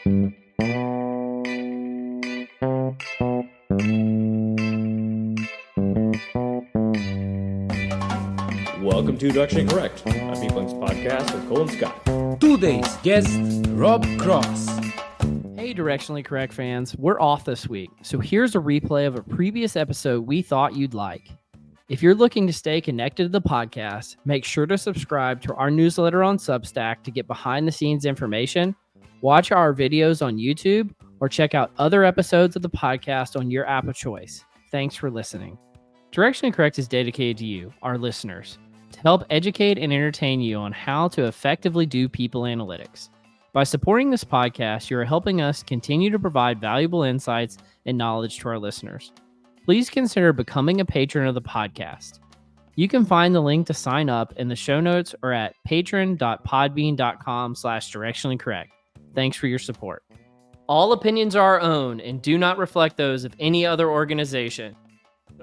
Welcome to Directionally Correct, a Beeplings podcast with Cole and Scott. Today's guest, Rob Cross. Hey, Directionally Correct fans, we're off this week, so here's a replay of a previous episode we thought you'd like. If you're looking to stay connected to the podcast, make sure to subscribe to our newsletter on Substack to get behind-the-scenes information, watch our videos on YouTube, or check out other episodes of the podcast on your app of choice. Thanks for listening. Directionally Correct is dedicated to you, our listeners, to help educate and entertain you on how to effectively do people analytics. By supporting this podcast, you are helping us continue to provide valuable insights and knowledge to our listeners. Please consider becoming a patron of the podcast. You can find the link to sign up in the show notes or at patron.podbean.com/directionallycorrect. Thanks for your support. All opinions are our own and do not reflect those of any other organization.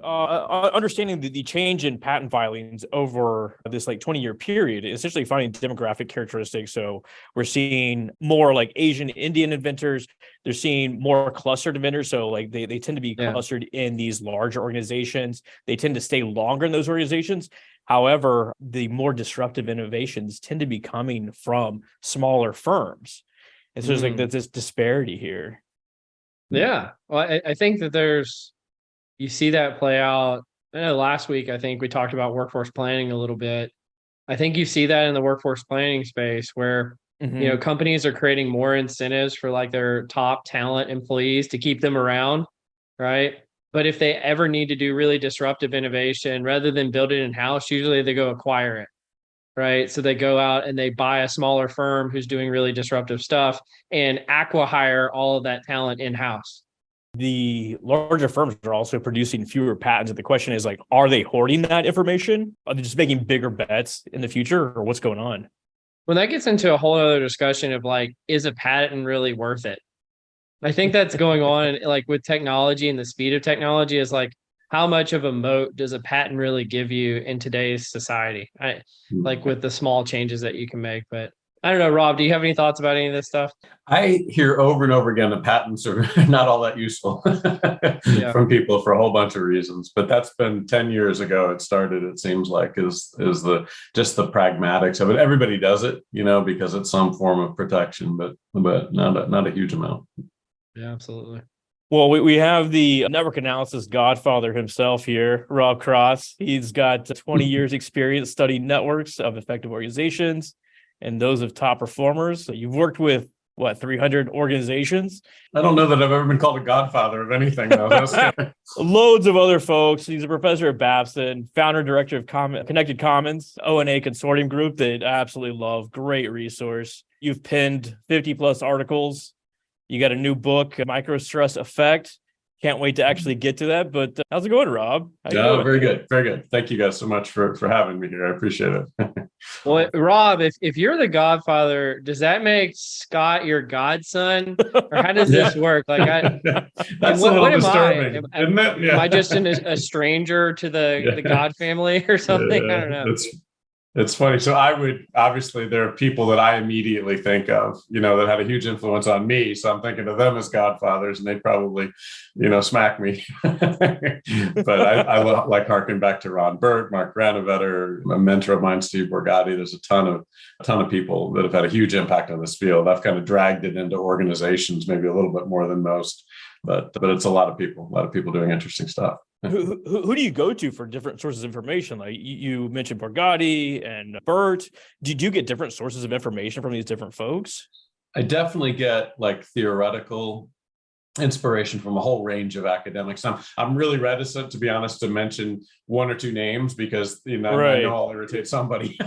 Understanding the change in patent filings over this 20-year period, essentially finding demographic characteristics. So we're seeing more like Asian Indian inventors. They're seeing more clustered inventors. So they tend to be clustered in these larger organizations. They tend to stay longer in those organizations. However, the more disruptive innovations tend to be coming from smaller firms. And so there's this disparity here. Yeah. Well, I think that you see that play out. I know last week, I think we talked about workforce planning a little bit. I think you see that in the workforce planning space where, companies are creating more incentives for their top talent employees to keep them around, right? But if they ever need to do really disruptive innovation, rather than build it in-house, usually they go acquire it, right? So they go out and they buy a smaller firm who's doing really disruptive stuff and acqui-hire all of that talent in-house. The larger firms are also producing fewer patents. And the question is, are they hoarding that information? Are they just making bigger bets in the future, or what's going on? Well, that gets into a whole other discussion of is a patent really worth it? I think that's going on with technology and the speed of technology is how much of a moat does a patent really give you in today's society? With the small changes that you can make, but I don't know, Rob, do you have any thoughts about any of this stuff? I hear over and over again that patents are not all that useful from people for a whole bunch of reasons. But that's been 10 years ago. It started, it seems like, is the pragmatics of it. Everybody does it, because it's some form of protection, but not a huge amount. Yeah, absolutely. Well, we have the network analysis godfather himself here, Rob Cross. He's got 20 years experience studying networks of effective organizations and those of top performers. So you've worked with 300 organizations? I don't know that I've ever been called a godfather of anything, though. Loads of other folks. He's a professor at Babson, founder and director of Connected Commons, O&A consortium group that I absolutely love. Great resource. You've penned 50 plus articles. You got a new book, Microstress Effect. Can't wait to actually get to that. But how's it going, Rob? Very good. Very good. Thank you guys so much for having me here. I appreciate it. Well, Rob, if you're the godfather, does that make Scott your godson? Or how does this work? That's a little disturbing, isn't it? Am I just a stranger to the God family or something? I don't know. It's funny. So obviously there are people that I immediately think of, that had a huge influence on me. So I'm thinking of them as godfathers, and they probably, smack me. But I harken back to Ron Burt, Mark Granovetter, a mentor of mine, Steve Borgatti. There's a ton of people that have had a huge impact on this field. I've kind of dragged it into organizations, maybe a little bit more than most, but it's a lot of people doing interesting stuff. Who do you go to for different sources of information? Like you mentioned Borgatti and Burt. Did you get different sources of information from these different folks? I definitely get theoretical inspiration from a whole range of academics. I'm really reticent, to be honest, to mention one or two names because I know I'll irritate somebody.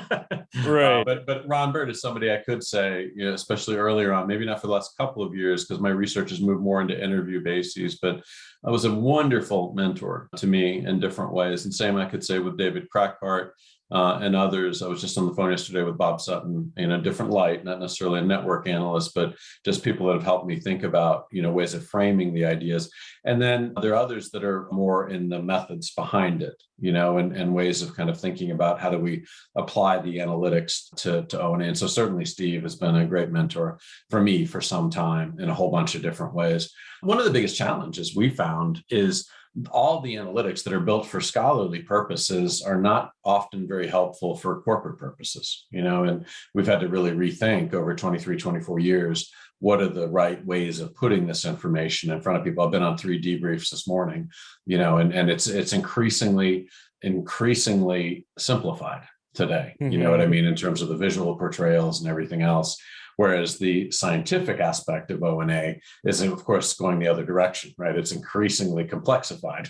Right. But Ron Burt is somebody I could say, especially earlier on, maybe not for the last couple of years because my research has moved more into interview bases, but I was a wonderful mentor to me in different ways. And same I could say with David Crackhart, and others. I was just on the phone yesterday with Bob Sutton in a different light, not necessarily a network analyst, but just people that have helped me think about, ways of framing the ideas. And then there are others that are more in the methods behind it, and ways of kind of thinking about how do we apply the analytics to O&A. And so certainly Steve has been a great mentor for me for some time in a whole bunch of different ways. One of the biggest challenges we found is all the analytics that are built for scholarly purposes are not often very helpful for corporate purposes, and we've had to really rethink over 23, 24 years, what are the right ways of putting this information in front of people. I've been on 3 debriefs this morning, and it's increasingly simplified today, you know what I mean, in terms of the visual portrayals and everything else. Whereas the scientific aspect of O&A is, of course, going the other direction, right? It's increasingly complexified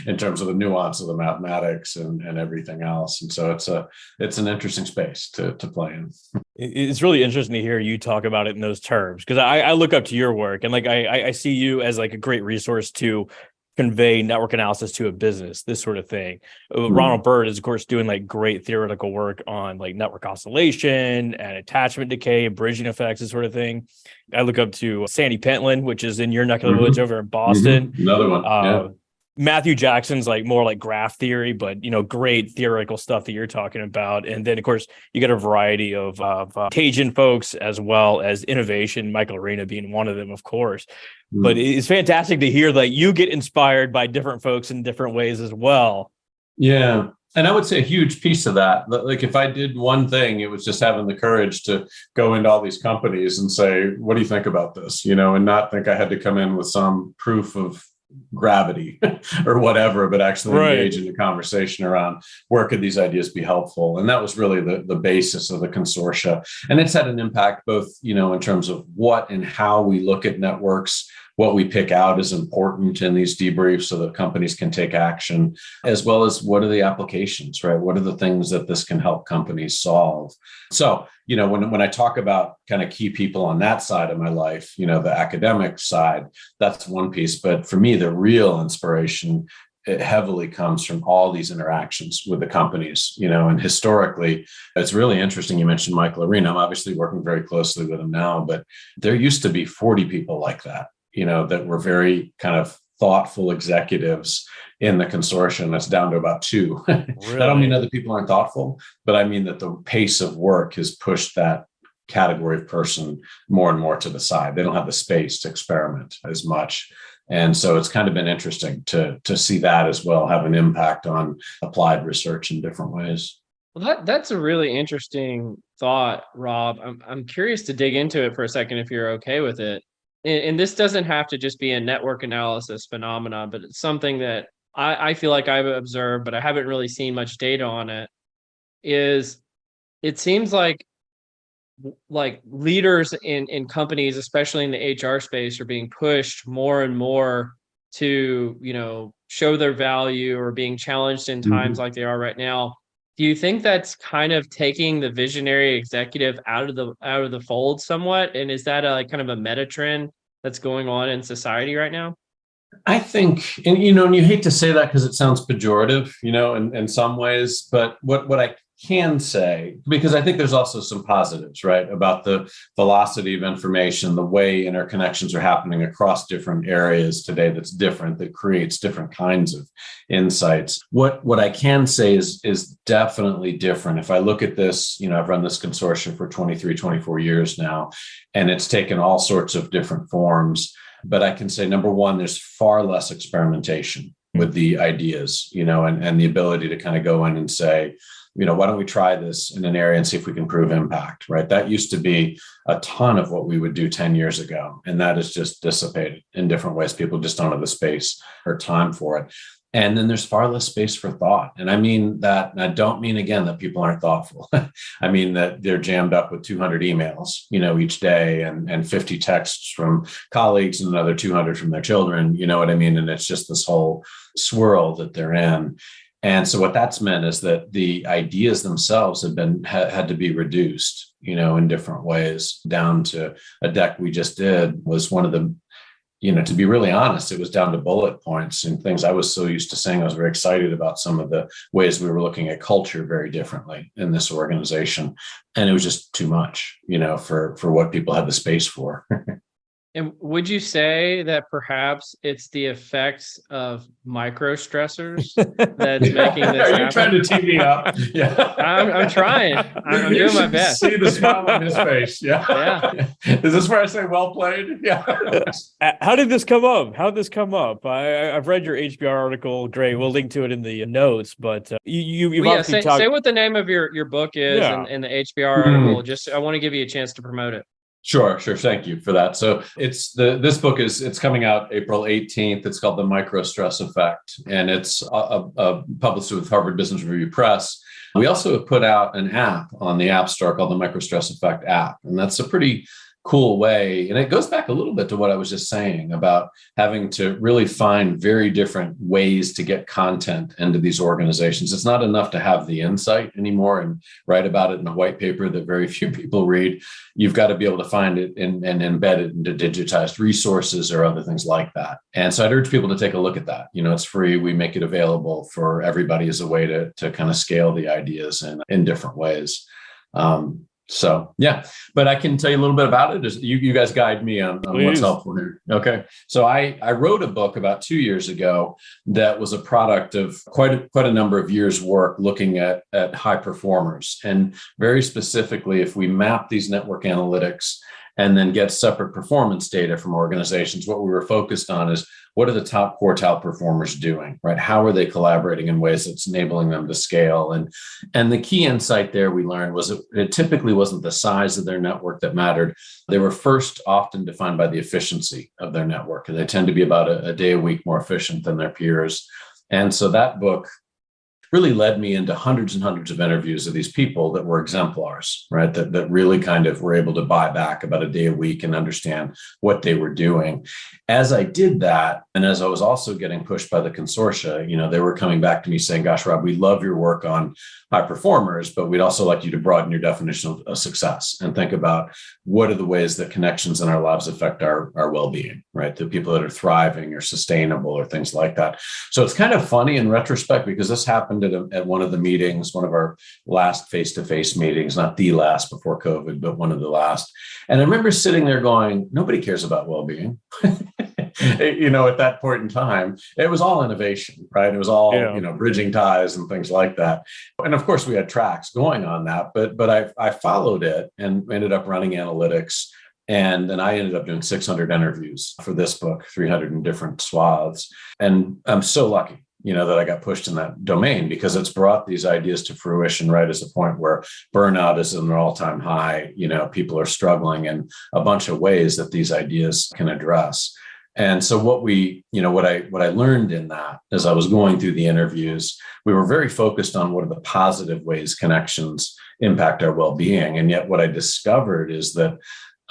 in terms of the nuance of the mathematics and everything else. And so it's an interesting space to play in. It's really interesting to hear you talk about it in those terms, because I look up to your work, and I see you as a great resource to convey network analysis to a business, this sort of thing. Ronald Bird is, of course, doing great theoretical work on network oscillation and attachment decay, bridging effects, this sort of thing. I look up to Sandy Pentland, which is in your neck of the woods over in Boston. Another one. Matthew Jackson's more graph theory, but great theoretical stuff that you're talking about. And then of course you get a variety of Cajun folks as well as innovation, Michael Arena being one of them, of course. But it's fantastic to hear that you get inspired by different folks in different ways as well. Yeah. And I would say a huge piece of that, if I did one thing, it was just having the courage to go into all these companies and say, what do you think about this? And not think I had to come in with some proof of gravity or whatever, but actually engage in a conversation around where could these ideas be helpful. And that was really the basis of the consortia. And it's had an impact both, in terms of what and how we look at networks, what we pick out is important in these debriefs so that companies can take action, as well as what are the applications, right? What are the things that this can help companies solve? So, when I talk about kind of key people on that side of my life, the academic side, that's one piece. But for me, the real inspiration, it heavily comes from all these interactions with the companies, and historically, it's really interesting. You mentioned Michael Arena. I'm obviously working very closely with him now, but there used to be 40 people like that, that were very kind of thoughtful executives in the consortium. That's down to about 2. Really? I don't mean other people aren't thoughtful, but I mean that the pace of work has pushed that category of person more and more to the side. They don't have the space to experiment as much. And so it's kind of been interesting to see that as well have an impact on applied research in different ways. Well, that's a really interesting thought, Rob. I'm curious to dig into it for a second, if you're okay with it. And this doesn't have to just be a network analysis phenomenon, but it's something that I feel like I've observed, but I haven't really seen much data on it. It seems like leaders in companies, especially in the HR space, are being pushed more and more to, show their value or being challenged in times like they are right now. Do you think that's kind of taking the visionary executive out of the fold somewhat? And is that a kind of a meta trend that's going on in society right now? I think, and you hate to say that because it sounds pejorative, in some ways, but what I can say, because I think there's also some positives, right, about the velocity of information, the way interconnections are happening across different areas today that's different, that creates different kinds of insights. What I can say is definitely different. If I look at this, I've run this consortium for 23, 24 years now, and it's taken all sorts of different forms. But I can say, number one, there's far less experimentation with the ideas, and the ability to kind of go in and say, why don't we try this in an area and see if we can prove impact, right? That used to be a ton of what we would do 10 years ago. And that is just dissipated in different ways. People just don't have the space or time for it. And then there's far less space for thought. And I mean that, and I don't mean, again, that people aren't thoughtful. I mean that they're jammed up with 200 emails, each day and 50 texts from colleagues and another 200 from their children, you know what I mean? And it's just this whole swirl that they're in. And so what that's meant is that the ideas themselves had to be reduced, in different ways. Down to a deck we just did was one of the to be really honest, it was down to bullet points and things I was so used to saying. I was very excited about some of the ways we were looking at culture very differently in this organization. And it was just too much, for what people had the space for. And would you say that perhaps it's the effects of microstressors that's making this happen? Are you trying to tee me up? Yeah. I'm trying. I'm doing my best. See the smile on his face. Yeah. Is this where I say well played? Yeah. How did this come up? How did this come up? I've read your HBR article. Great. We'll link to it in the notes. But you've obviously talked. Say what the name of your book is and the HBR article. Just I want to give you a chance to promote it. Sure. Thank you for that. So this book it's coming out April 18th. It's called The Microstress Effect, and it's published with Harvard Business Review Press. We also have put out an app on the App Store called the Microstress Effect app, and that's a pretty cool way. And it goes back a little bit to what I was just saying about having to really find very different ways to get content into these organizations. It's not enough to have the insight anymore and write about it in a white paper that very few people read. You've got to be able to find it and embed it into digitized resources or other things like that. And so I'd urge people to take a look at that. It's free. We make it available for everybody as a way to kind of scale the ideas in different ways. So, yeah, but I can tell you a little bit about it. You guys guide me on what's helpful here. Okay. So I wrote a book about 2 years ago that was a product of quite a number of years' work looking at high performers. And very specifically, if we map these network analytics and then get separate performance data from organizations, what we were focused on is what are the top quartile performers doing, right? How are they collaborating in ways that's enabling them to scale? And the key insight there we learned was it typically wasn't the size of their network that mattered. They were first often defined by the efficiency of their network. And they tend to be about a day a week more efficient than their peers. And so that book really led me into hundreds and hundreds of interviews of these people that were exemplars, right? That really kind of were able to buy back about a day a week and understand what they were doing. As I did that, and as I was also getting pushed by the consortia, they were coming back to me saying, gosh, Rob, we love your work on high performers, but we'd also like you to broaden your definition of success and think about what are the ways that connections in our lives affect our well-being, right? The people that are thriving or sustainable or things like that. So it's kind of funny in retrospect because this happened at one of the meetings, one of our last face-to-face meetings, not the last before COVID, but one of the last. And I remember sitting there going, nobody cares about well-being. At that point in time, it was all innovation, right? It was all, bridging ties and things like that. And of course we had tracks going on that, but I followed it and ended up running analytics. And then I ended up doing 600 interviews for this book, 300 in different swaths. And I'm so lucky, that I got pushed in that domain because it's brought these ideas to fruition right as a point where burnout is in an all-time high. People are struggling in a bunch of ways that these ideas can address. And so what I learned in that as I was going through the interviews, we were very focused on what are the positive ways connections impact our well-being. And yet what I discovered is that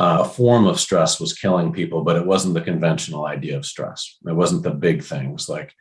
a form of stress was killing people, but it wasn't the conventional idea of stress. It wasn't the big things like,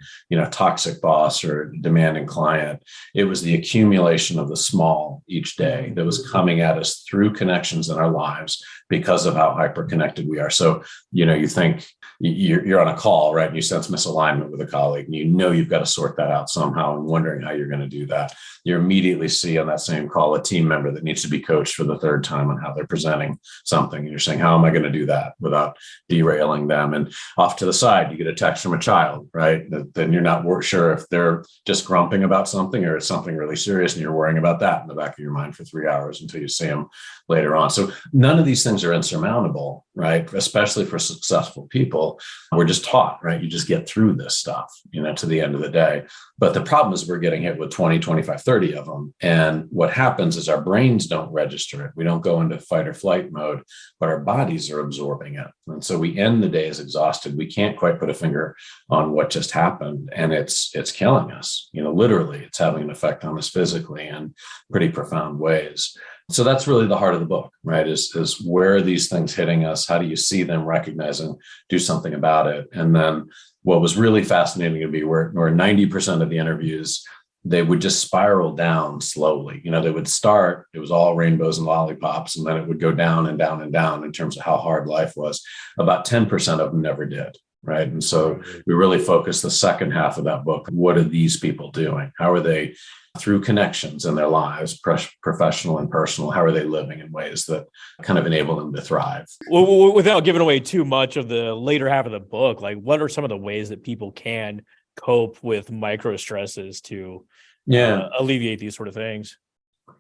toxic boss or demanding client. It was the accumulation of the small each day that was coming at us through connections in our lives because of how hyper-connected we are. So, you think you're on a call, right? And you sense misalignment with a colleague and you've got to sort that out somehow and wondering how you're going to do that. You immediately see on that same call a team member that needs to be coached for the third time on how they're presenting something. And you're saying, how am I going to do that without derailing them? And off to the side, you get a text from a child, right? Then you're not sure if they're just grumping about something or it's something really serious. And you're worrying about that in the back of your mind for 3 hours until you see them later on. So none of these things are insurmountable, right? Especially for successful people. We're just taught, right? You just get through this stuff, to the end of the day. But the problem is we're getting hit with 20, 25, 30 of them. And what happens is our brains don't register it. We don't go into fight or flight mode, but our bodies are absorbing it. And so we end the day as exhausted. We can't quite put a finger on what just happened. And it's killing us. Literally, it's having an effect on us physically in pretty profound ways. So that's really the heart of the book, right? Is where are these things hitting us? How do you see them, recognize and do something about it? And then what was really fascinating to me were 90% of the interviews they would just spiral down slowly. They would start, it was all rainbows and lollipops, and then it would go down and down and down in terms of how hard life was. About 10% of them never did. Right. And so we really focused the second half of that book. What are these people doing? How are they, through connections in their lives, professional and personal, how are they living in ways that kind of enable them to thrive? Well, without giving away too much of the later half of the book, like what are some of the ways that people can cope with micro stresses to alleviate these sort of things?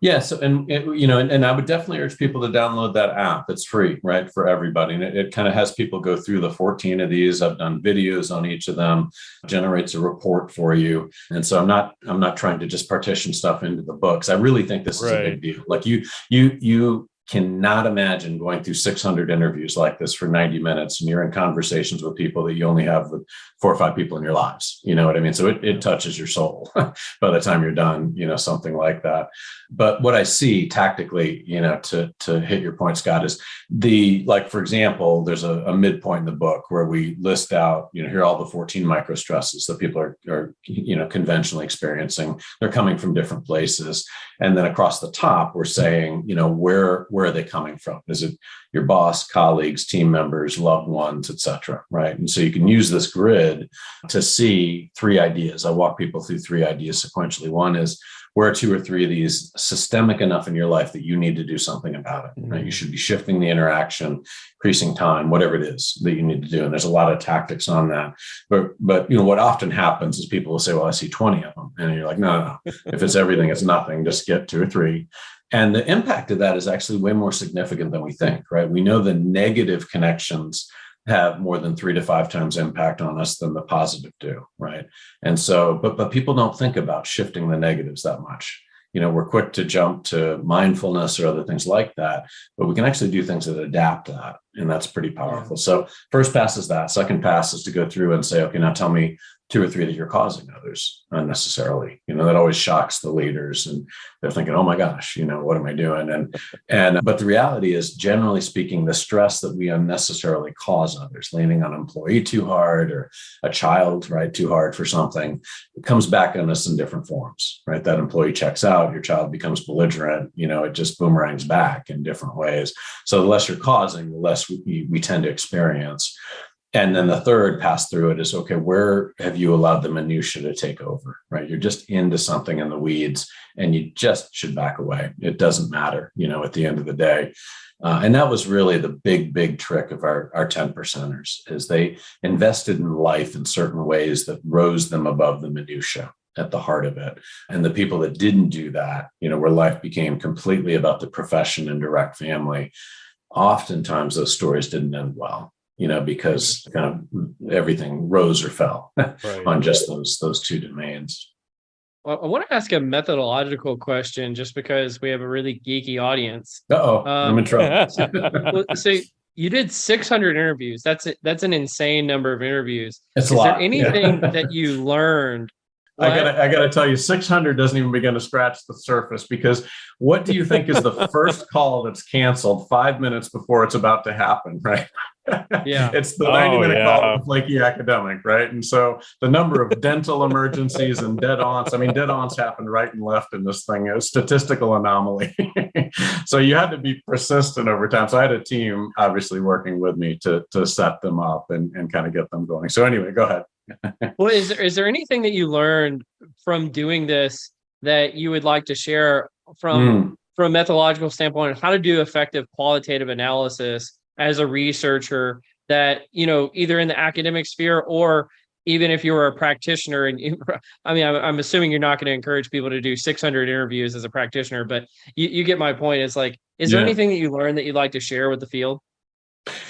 Yeah. So, and I would definitely urge people to download that app. It's free, right, for everybody. And it kind of has people go through the 14 of these. I've done videos on each of them, generates a report for you. And so I'm not trying to just partition stuff into the books. I really think this is a big deal. Like you cannot imagine going through 600 interviews like this for 90 minutes and you're in conversations with people that you only have with 4 or 5 people in your lives. You know what I mean? So it touches your soul by the time you're done, something like that. But what I see tactically, to hit your point, Scott, is for example, there's a midpoint in the book where we list out, here are all the 14 micro stresses that people are conventionally experiencing. They're coming from different places. And then across the top, we're saying, where are they coming from? Is it your boss, colleagues, team members, loved ones, et cetera, right? And so you can use this grid to see 3 ideas. I walk people through 3 ideas sequentially. One is, where are 2 or 3 of these systemic enough in your life that you need to do something about it, right? You should be shifting the interaction, increasing time, whatever it is that you need to do. And there's a lot of tactics on that. But what often happens is people will say, well, I see 20 of them. And you're like, no. If it's everything, it's nothing. Just get 2 or 3. And the impact of that is actually way more significant than we think, right? We know the negative connections have more than 3 to 5 times impact on us than the positive do, right? And so, but people don't think about shifting the negatives that much. We're quick to jump to mindfulness or other things like that, but we can actually do things that adapt that. And that's pretty powerful. So first pass is that. Second pass is to go through and say, okay, now tell me 2 or 3 that you're causing others unnecessarily. That always shocks the leaders, and they're thinking, oh my gosh, what am I doing? But the reality is, generally speaking, the stress that we unnecessarily cause others, leaning on an employee too hard or a child, right, too hard for something, it comes back on us in different forms, right? That employee checks out, your child becomes belligerent, it just boomerangs back in different ways. So the less you're causing, the less we tend to experience. And then the third pass through it is, okay, where have you allowed the minutia to take over, right? You're just into something in the weeds and you just should back away. It doesn't matter, at the end of the day. And that was really the big trick of our 10 percenters, is they invested in life in certain ways that rose them above the minutia at the heart of it. And the people that didn't do that, where life became completely about the profession and direct family, oftentimes those stories didn't end well. Because kind of everything rose or fell on just those 2 domains. Well, I want to ask a methodological question, just because we have a really geeky audience. I'm in trouble. So you did 600 interviews. That's an insane number of interviews. It's a lot. Is there anything that you learned? I gotta tell you, 600 doesn't even begin to scratch the surface, because what do you think is the first call that's canceled 5 minutes before it's about to happen, right? Yeah. It's the 90-minute call with the flaky academic, right? And so the number of dental emergencies and dead-ons, dead-ons happen right and left in this thing. A statistical anomaly. So you had to be persistent over time. So I had a team obviously working with me to set them up and kind of get them going. So anyway, go ahead. Well, is there anything that you learned from doing this that you would like to share from a methodological standpoint on how to do effective qualitative analysis as a researcher, that, either in the academic sphere, or even if you were a practitioner? And I'm assuming you're not going to encourage people to do 600 interviews as a practitioner, but you get my point. It's like, is there anything that you learned that you'd like to share with the field?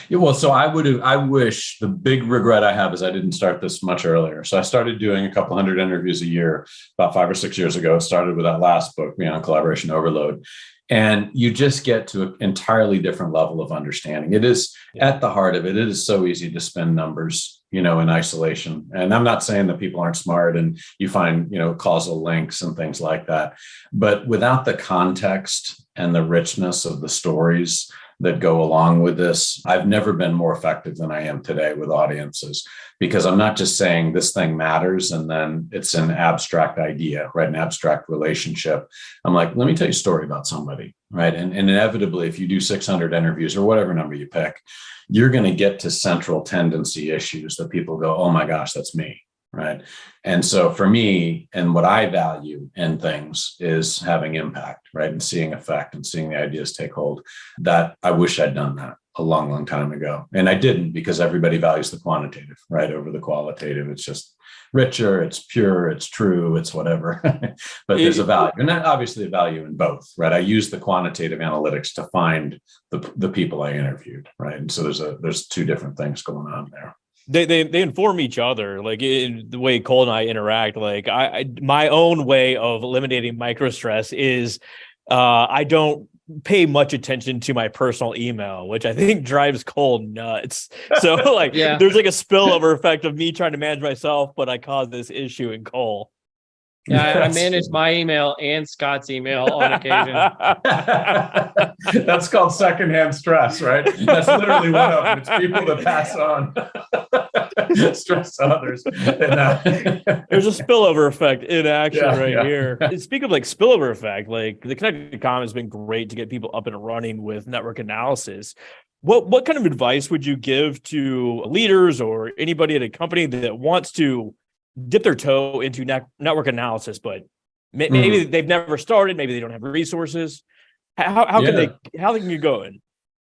Yeah, well, so I wish, the big regret I have is I didn't start this much earlier. So I started doing a couple hundred interviews a year about 5 or 6 years ago. It started with that last book, Beyond Collaboration Overload. And you just get to an entirely different level of understanding. It is at the heart of it. It is so easy to spin numbers, in isolation. And I'm not saying that people aren't smart and you find, causal links and things like that. But without the context and the richness of the stories, that go along with this. I've never been more effective than I am today with audiences, because I'm not just saying this thing matters and then it's an abstract idea, right? An abstract relationship. I'm like, let me tell you a story about somebody, right? And inevitably, if you do 600 interviews or whatever number you pick, you're going to get to central tendency issues that people go, oh my gosh, that's me. Right. And so for me, and what I value in things is having impact, right? And seeing effect and seeing the ideas take hold. That I wish I'd done that a long, long time ago. And I didn't, because everybody values the quantitative, right, over the qualitative. It's just richer, it's pure, it's true, it's whatever. But there's a value, and obviously a value in both, right? I use the quantitative analytics to find the people I interviewed, right? And so there's two different things going on there. They inform each other, like in the way Cole and I interact. Like I my own way of eliminating microstress is I don't pay much attention to my personal email, which I think drives Cole nuts. So like there's like a spillover effect of me trying to manage myself, but I cause this issue in Cole. Yeah, I manage my email and Scott's email on occasion. That's called secondhand stress, right? That's literally one of them. It's people that pass on stress to others. There's a spillover effect in action here. And speaking of like spillover effect, like the Connected Com has been great to get people up and running with network analysis. What kind of advice would you give to leaders or anybody at a company that wants to dip their toe into network analysis, but maybe they've never started, maybe they don't have resources? How can they get going?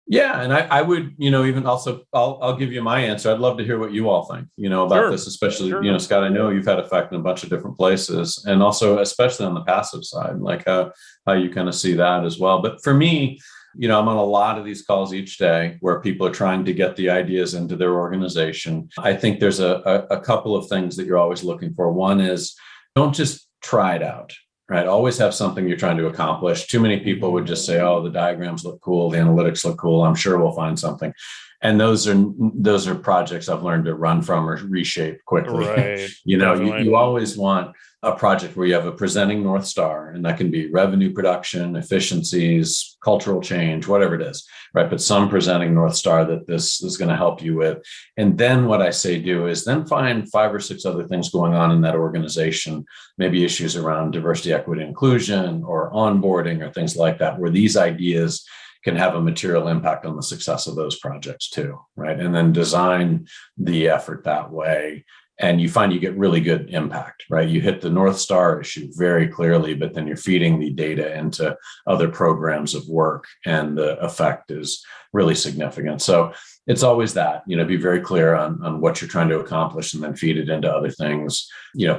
Yeah, and I would, even also, I'll give you my answer. I'd love to hear what you all think, about this, especially, Scott, I know you've had effect in a bunch of different places, and also especially on the passive side, like how you kind of see that as well. But for me, I'm on a lot of these calls each day where people are trying to get the ideas into their organization. I think there's a couple of things that you're always looking for. One is, don't just try it out, right? Always have something you're trying to accomplish. Too many people would just say, oh, the diagrams look cool, the analytics look cool, I'm sure we'll find something. And those are projects I've learned to run from or reshape quickly. Right. You always want a project where you have a presenting North Star, and that can be revenue production, efficiencies, cultural change, whatever it is, right? But some presenting North Star that this is going to help you with. And then what I say do is then find 5 or 6 other things going on in that organization, maybe issues around diversity, equity, inclusion, or onboarding, or things like that, where these ideas can have a material impact on the success of those projects too, right? And then design the effort that way. And you find you get really good impact, right? You hit the North Star issue very clearly, but then you're feeding the data into other programs of work, and the effect is really significant. So it's always that, be very clear on what you're trying to accomplish, and then feed it into other things.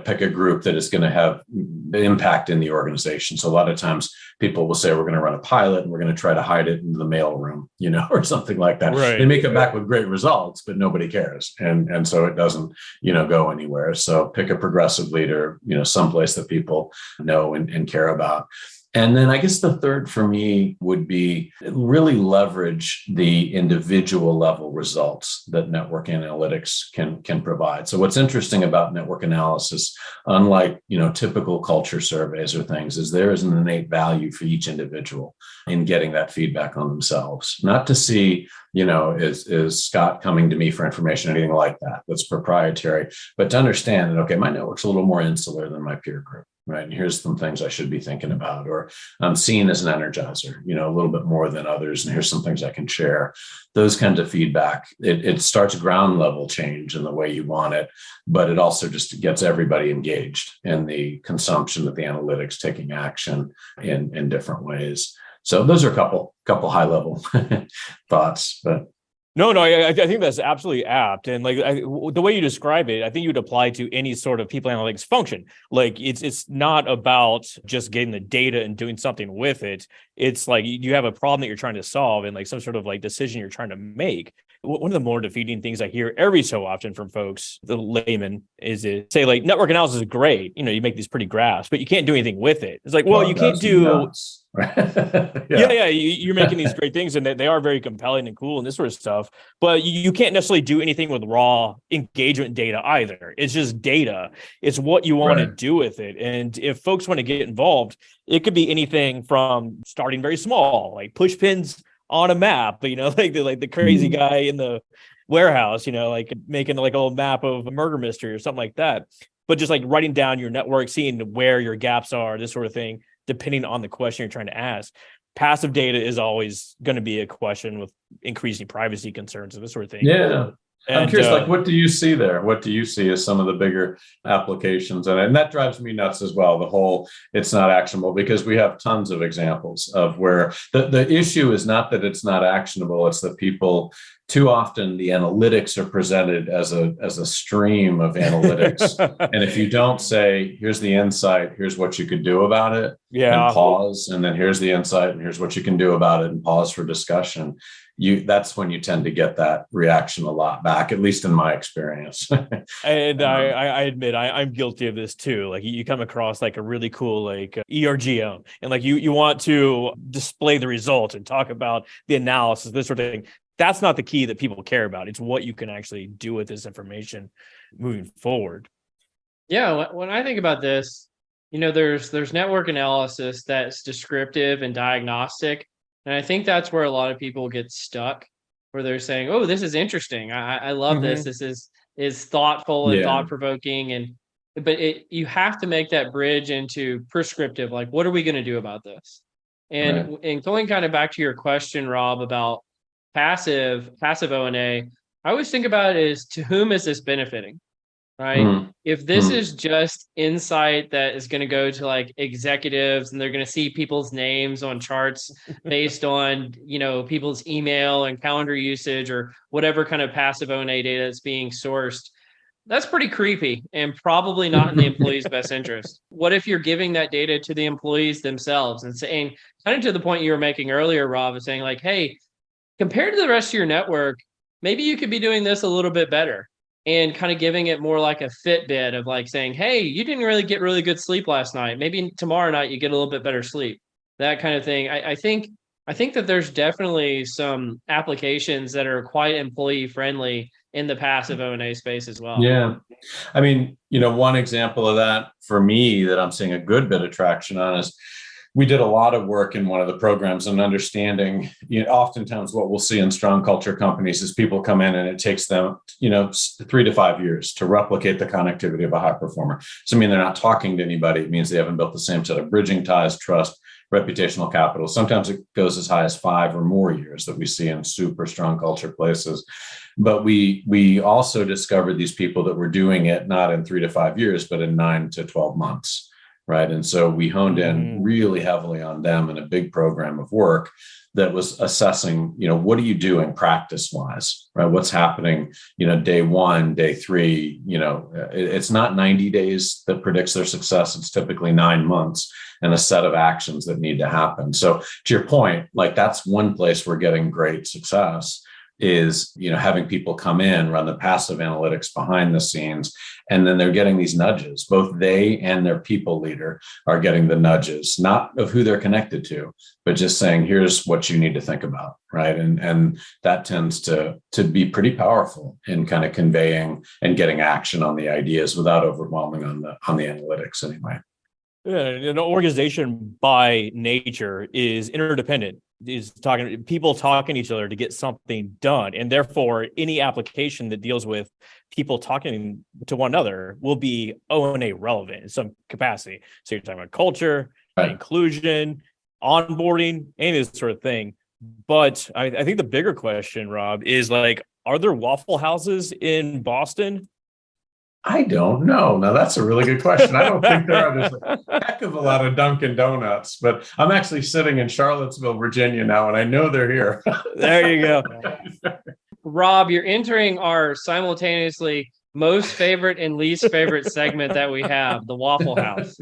Pick a group that is going to have impact in the organization. So a lot of times people will say, we're going to run a pilot and we're going to try to hide it in the mailroom, or something like that. Right. They may come back with great results, but nobody cares. And so it doesn't, go anywhere. So pick a progressive leader, someplace that people know and care about. And then I guess the third for me would be really leverage the individual level results that network analytics can provide. So what's interesting about network analysis, unlike, typical culture surveys or things, is there is an innate value for each individual in getting that feedback on themselves. Not to see, is Scott coming to me for information, anything like that, that's proprietary, but to understand that, okay, my network's a little more insular than my peer group. Right. And here's some things I should be thinking about, or I'm seen as an energizer, a little bit more than others. And here's some things I can share. Those kinds of feedback, it starts ground level change in the way you want it, but it also just gets everybody engaged in the consumption of the analytics, taking action in different ways. So those are a couple high level thoughts, but. No, I think that's absolutely apt. And like the way you describe it, I think you would apply to any sort of people analytics function. Like it's not about just getting the data and doing something with it. It's like you have a problem that you're trying to solve, and like some sort of like decision you're trying to make. One of the more defeating things I hear every so often from folks, the layman, is it say like network analysis is great. You make these pretty graphs, but you can't do anything with it. It's like, well you can't do. You're making these great things, and they are very compelling and cool and this sort of stuff, but you can't necessarily do anything with raw engagement data either. It's just data. It's what you want to do with it. And if folks want to get involved, it could be anything from starting very small, like push pins on a map, like the crazy guy in the warehouse, like making like a little map of a murder mystery or something like that. But just like writing down your network, seeing where your gaps are, this sort of thing, depending on the question you're trying to ask. Passive data is always going to be a question with increasing privacy concerns and this sort of thing. Yeah. I'm And curious, like, what do you see there? What do you see as some of the bigger applications? And that drives me nuts as well. The whole, it's not actionable, because we have tons of examples of where the issue is not that it's not actionable. It's that people, too often the analytics are presented as a stream of analytics. And if you don't say, here's the insight, here's what you could do about it, and pause, and then here's the insight and here's what you can do about it, and pause for discussion, that's when you tend to get that reaction a lot back, at least in my experience. And I admit I'm guilty of this too. Like you come across like a really cool like ERGO, and like you want to display the results and talk about the analysis, this sort of thing. That's not the key that people care about. It's what you can actually do with this information moving forward. Yeah, when I think about this, there's network analysis that's descriptive and diagnostic. And I think that's where a lot of people get stuck, where they're saying, oh, this is interesting. I love this. This is thoughtful and thought-provoking. But you have to make that bridge into prescriptive, like, what are we going to do about this? And going kind of back to your question, Rob, about passive O&A, I always think about it as, to whom is this benefiting? Right. If this is just insight that is going to go to like executives, and they're going to see people's names on charts based on, people's email and calendar usage or whatever kind of passive O&A data that's being sourced, that's pretty creepy and probably not in the employee's best interest. What if you're giving that data to the employees themselves and saying, kind of to the point you were making earlier, Rob, is saying like, hey, compared to the rest of your network, maybe you could be doing this a little bit better. And kind of giving it more like a Fitbit of like saying, hey, you didn't really get really good sleep last night. Maybe tomorrow night you get a little bit better sleep. That kind of thing. I think that there's definitely some applications that are quite employee friendly in the passive O&A space as well. Yeah. I mean, one example of that for me that I'm seeing a good bit of traction on is, we did a lot of work in one of the programs and understanding, oftentimes what we'll see in strong culture companies is people come in and it takes them, 3 to 5 years to replicate the connectivity of a high performer. So, they're not talking to anybody. It means they haven't built the same set of bridging ties, trust, reputational capital. Sometimes it goes as high as 5 or more years that we see in super strong culture places. But we also discovered these people that were doing it not in 3 to 5 years, but in 9 to 12 months. Right. And so we honed in really heavily on them in a big program of work that was assessing, what are you doing practice wise, right? What's happening, day 1, day 3, it's not 90 days that predicts their success. It's typically 9 months and a set of actions that need to happen. So to your point, like that's one place we're getting great success is, having people come in, run the passive analytics behind the scenes, and then they're getting these nudges. Both they and their people leader are getting the nudges, not of who they're connected to, but just saying, here's what you need to think about, right? And that tends to be pretty powerful in kind of conveying and getting action on the ideas without overwhelming on the analytics anyway. Yeah, an organization by nature is interdependent, is people talking to each other to get something done. And therefore, any application that deals with people talking to one another will be O&A relevant in some capacity. So you're talking about culture, inclusion, onboarding, any of this sort of thing. But I think the bigger question, Rob, is like, are there Waffle Houses in Boston? I don't know. Now, that's a really good question. I don't think there are. There's a heck of a lot of Dunkin' Donuts, but I'm actually sitting in Charlottesville, Virginia now, and I know they're here. There you go. Rob, you're entering our simultaneously most favorite and least favorite segment that we have, the Waffle House.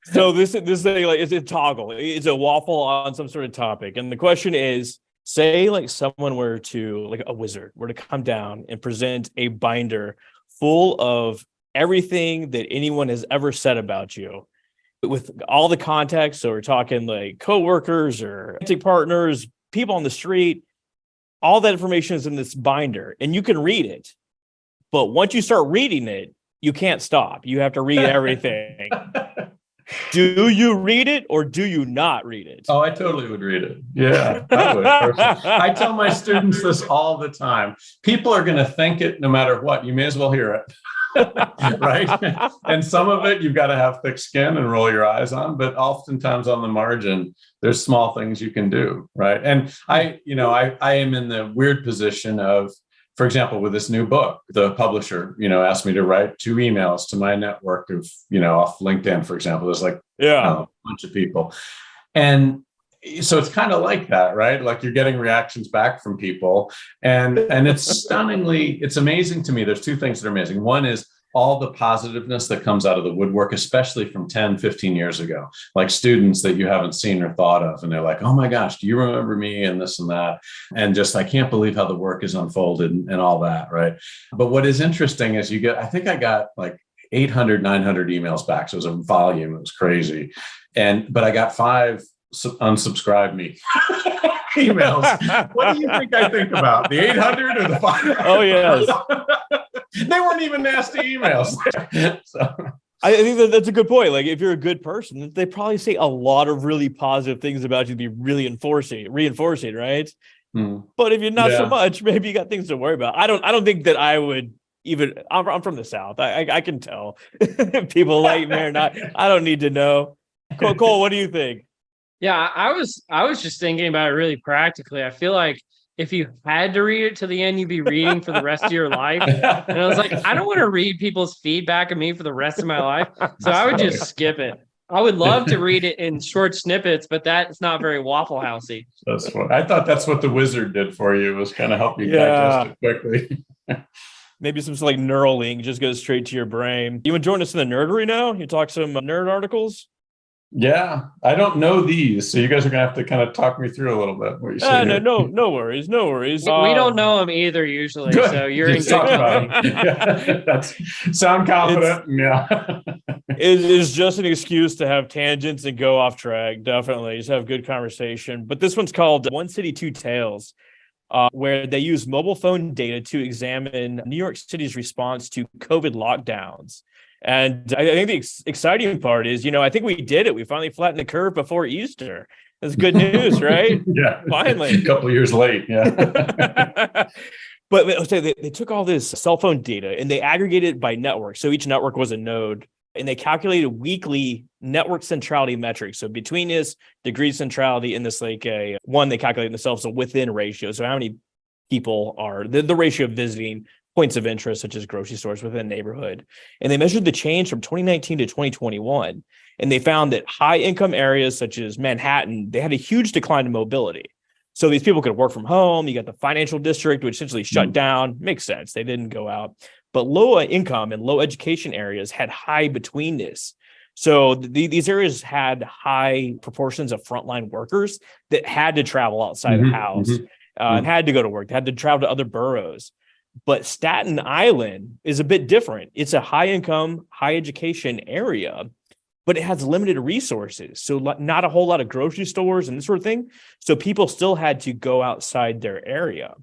So this thing, like, it's a toggle. It's a waffle on some sort of topic. And the question is, say like someone were to, like a wizard, were to come down and present a binder full of everything that anyone has ever said about you with all the context. So we're talking like coworkers or partners, people on the street, all that information is in this binder and you can read it. But once you start reading it, you can't stop. You have to read everything. Do you read it or do you not read it? Oh, I totally would read it. Yeah, I would. Personally. I tell my students this all the time. People are going to think it no matter what. You may as well hear it. Right. And some of it you've got to have thick skin and roll your eyes on, but oftentimes on the margin, there's small things you can do. Right. And I am in the weird position of, for example, with this new book, the publisher, asked me to write 2 emails to my network of, off LinkedIn, for example. There's like a bunch of people. And so it's kind of like that, right? Like you're getting reactions back from people. And it's it's amazing to me. There's 2 things that are amazing. One is all the positiveness that comes out of the woodwork, especially from 10, 15 years ago, like students that you haven't seen or thought of. And they're like, oh my gosh, do you remember me and this and that? And just, I can't believe how the work is unfolded and all that, right? But what is interesting is I think I got like 800, 900 emails back. So it was a volume, it was crazy. But I got 5 unsubscribe me emails. What do you think I think about? The 800 or the 500? Oh, yes. They weren't even nasty emails. So. I think that's a good point. Like, if you're a good person, they probably say a lot of really positive things about you to be really reinforcing, right? But if you're not so much, maybe you got things to worry about. I don't think that I would even. I'm from the South. I can tell if people like me or not. I don't need to know. Cole, what do you think? Yeah, I was just thinking about it really practically. I feel like if you had to read it to the end, you'd be reading for the rest of your life. And I was like, I don't want to read people's feedback of me for the rest of my life. So I would just skip it. I would love to read it in short snippets, but that's not very Waffle Housey. That's what I thought. That's what the wizard did for you, was kind of help you digest it quickly. Maybe some like Neuralink just goes straight to your brain. You want to join us in the nerdery now? You talk some nerd articles? Yeah, I don't know these, so you guys are gonna have to kind of talk me through a little bit what you say. No worries. We don't know them either usually, good. So you're in Just talk good about company. them. That's sound confident. It is just an excuse to have tangents and go off track. Definitely, just have good conversation. But this one's called One City, Two Tales, where they use mobile phone data to examine New York City's response to COVID lockdowns. And I think the exciting part is, I think we did it. We finally flattened the curve before Easter. That's good news, right? Yeah. Finally. A couple of years late. Yeah. But they took all this cell phone data and they aggregated it by network. So each network was a node. And they calculated weekly network centrality metrics. So between this degree centrality and this they calculate themselves a within ratio. So how many people are the ratio of visiting points of interest, such as grocery stores within a neighborhood. And they measured the change from 2019 to 2021. And they found that high income areas such as Manhattan, they had a huge decline in mobility. So these people could work from home. You got the financial district, which essentially shut down. Makes sense. They didn't go out. But low income and low education areas had high betweenness. So these areas had high proportions of frontline workers that had to travel outside the house and had to go to work. They had to travel to other boroughs. But Staten Island is a bit different. It's a high income, high education area, but it has limited resources. So not a whole lot of grocery stores and this sort of thing. So people still had to go outside their area.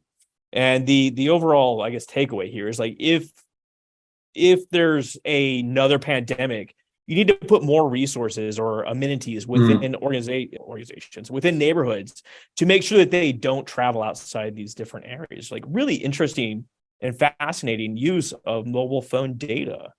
And the overall, I guess, takeaway here is like, if there's another pandemic, you need to put more resources or amenities within organizations, within neighborhoods, to make sure that they don't travel outside these different areas. Like, really interesting and fascinating use of mobile phone data.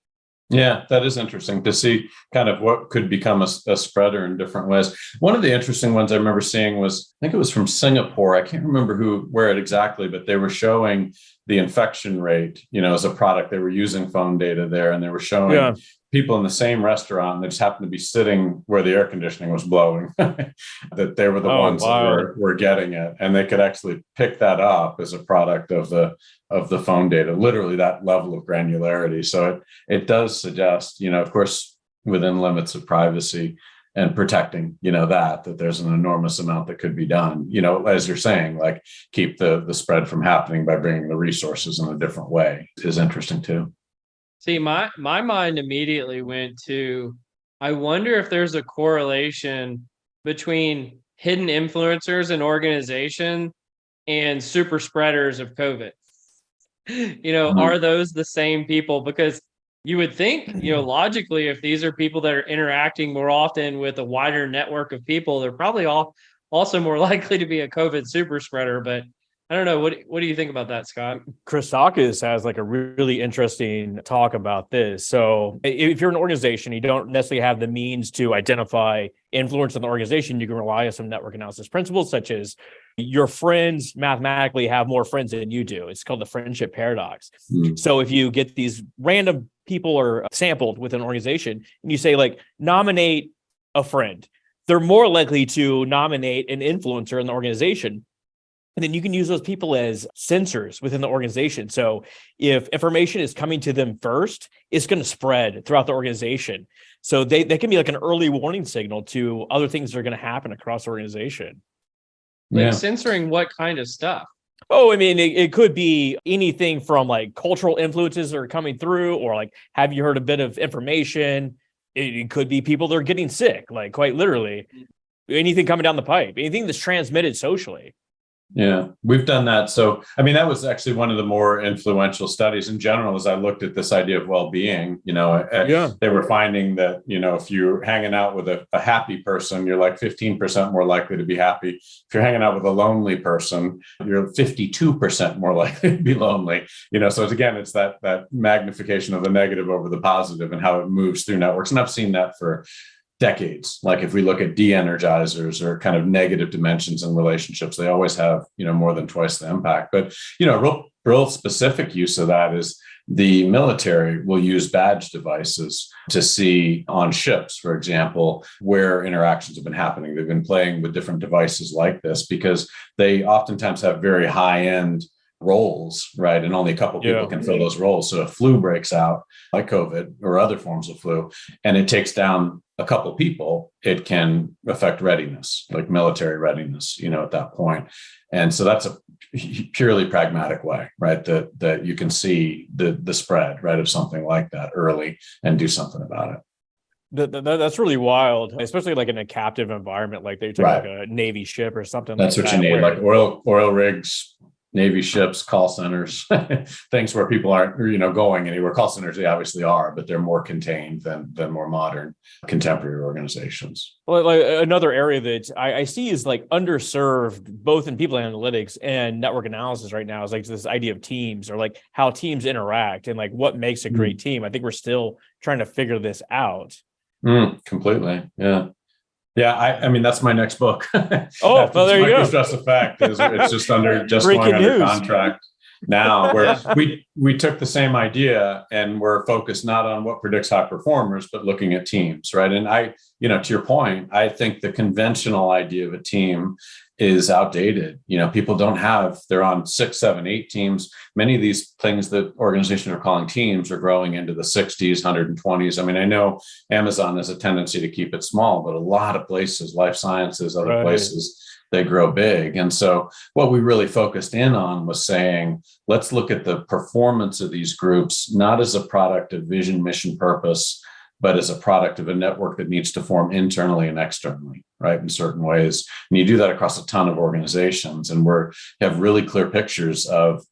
Yeah, that is interesting to see kind of what could become a spreader in different ways. One of the interesting ones I remember seeing was, I think it was from Singapore. I can't remember where it exactly, but they were showing the infection rate, as a product. They were using phone data there, and they were showing people in the same restaurant that just happened to be sitting where the air conditioning was blowing, that they were the ones that were getting it. And they could actually pick that up as a product of the phone data, literally that level of granularity. So it does suggest, of course, within limits of privacy and protecting, that there's an enormous amount that could be done, as you're saying, like keep the spread from happening by bringing the resources in a different way is interesting too. See, my mind immediately went to, I wonder if there's a correlation between hidden influencers and organization and super spreaders of COVID. Are those the same people? Because You would think, logically, if these are people that are interacting more often with a wider network of people, they're probably all also more likely to be a COVID super spreader. But I don't know. What do you think about that, Scott? Christakis has like a really interesting talk about this. So if you're an organization, you don't necessarily have the means to identify influence in the organization, you can rely on some network analysis principles, such as your friends mathematically have more friends than you do. It's called the friendship paradox. So if you get these random people are sampled with an organization and you say, like, nominate a friend, they're more likely to nominate an influencer in the organization. And then you can use those people as sensors within the organization. So if information is coming to them first, it's going to spread throughout the organization. So they can be like an early warning signal to other things that are going to happen across the organization. Like censoring what kind of stuff? Oh, I mean, it could be anything from like cultural influences that are coming through, or like, have you heard a bit of information? It could be people that are getting sick, like quite literally. Anything coming down the pipe, anything that's transmitted socially. Yeah, we've done that. So, I mean, that was actually one of the more influential studies in general, as I looked at this idea of well-being. They were finding that, if you're hanging out with a happy person, you're like 15% more likely to be happy. If you're hanging out with a lonely person, you're 52% more likely to be lonely. So it's that magnification of the negative over the positive and how it moves through networks. And I've seen that for decades. Like if we look at de-energizers or kind of negative dimensions in relationships, they always have, more than twice the impact. But, real specific use of that is the military will use badge devices to see on ships, for example, where interactions have been happening. They've been playing with different devices like this because they oftentimes have very high-end roles, right? And only a couple of people can fill those roles. So if flu breaks out, like COVID or other forms of flu, and it takes down a couple of people, it can affect readiness, like military readiness, at that point. And so that's a purely pragmatic way, right? That you can see the spread, right, of something like that early and do something about it. That's really wild, especially like in a captive environment, like they took like a Navy ship or something. That's like what that, you need, like oil rigs, Navy ships, call centers, things where people aren't, going anywhere. Call centers, they obviously are, but they're more contained than more modern contemporary organizations. Well, like another area that I see is like underserved, both in people analytics and network analysis right now, is like this idea of teams, or like how teams interact and like what makes a great team. I think we're still trying to figure this out. Completely. Yeah. Yeah, I mean that's my next book. Oh, well, there you go. Microstress Effect is it's just under Breaking going under news. contract now. Where we took the same idea and we're focused not on what predicts high performers, but looking at teams, right? And to your point, I think the conventional idea of a team is outdated. People they're on 6, 7, 8 teams. Many of these things that organizations are calling teams are growing into the 60s, 120s. I mean, I know Amazon has a tendency to keep it small, but a lot of places, life sciences, other places, they grow big. And so what we really focused in on was saying, let's look at the performance of these groups, not as a product of vision, mission, purpose, but as a product of a network that needs to form internally and externally, right, in certain ways. And you do that across a ton of organizations. And we have really clear pictures of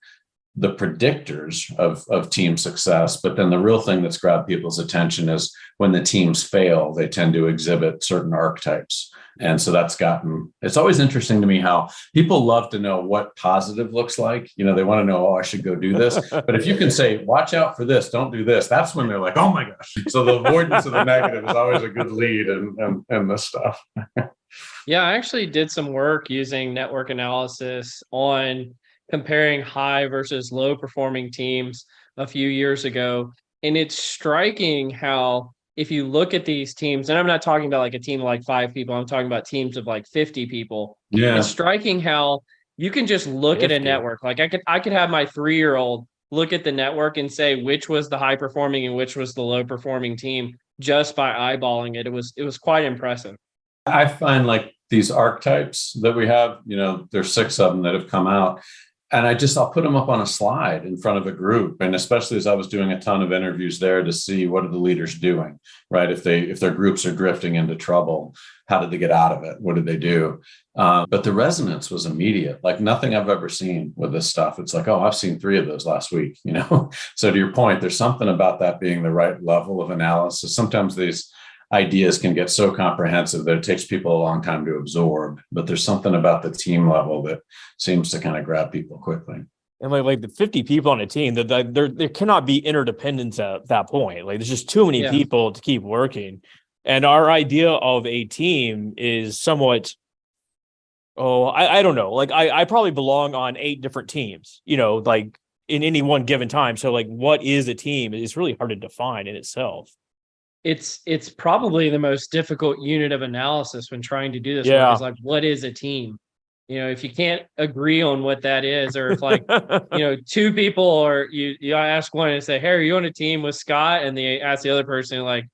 the predictors of team success. But then the real thing that's grabbed people's attention is when the teams fail, they tend to exhibit certain archetypes. And so it's always interesting to me how people love to know what positive looks like. They want to know, I should go do this. But if you can say, watch out for this, don't do this, that's when they're like, oh my gosh. So the avoidance of the negative is always a good lead in this stuff. Yeah, I actually did some work using network analysis on comparing high versus low performing teams a few years ago. And it's striking how, if you look at these teams, and I'm not talking about like a team of like 5 people, I'm talking about teams of like 50 people. Yeah. It's striking how you can just look at a network. Like I could have my 3-year-old look at the network and say which was the high performing and which was the low performing team just by eyeballing it. It was quite impressive. I find like these archetypes that we have, there's 6 of them that have come out. And I'll put them up on a slide in front of a group. And especially as I was doing a ton of interviews there to see what are the leaders doing, right? If their groups are drifting into trouble, how did they get out of it? What did they do? But the resonance was immediate, like nothing I've ever seen with this stuff. It's like, oh, I've seen 3 of those last week, you know? So to your point, there's something about that being the right level of analysis. Sometimes these ideas can get so comprehensive that it takes people a long time to absorb, but there's something about the team level that seems to kind of grab people quickly. And like the 50 people on a team, that there cannot be interdependence at that point. Like there's just too many people to keep working. And our idea of a team is somewhat, I don't know. Like I probably belong on 8 different teams, you know, like in any one given time. So like what is a team is really hard to define in itself. It's probably the most difficult unit of analysis when trying to do this work is like, what is a team? You know, if you can't agree on what that is, or if like, you know, 2 people or you ask one and say, hey, are you on a team with Scott? And they ask the other person like,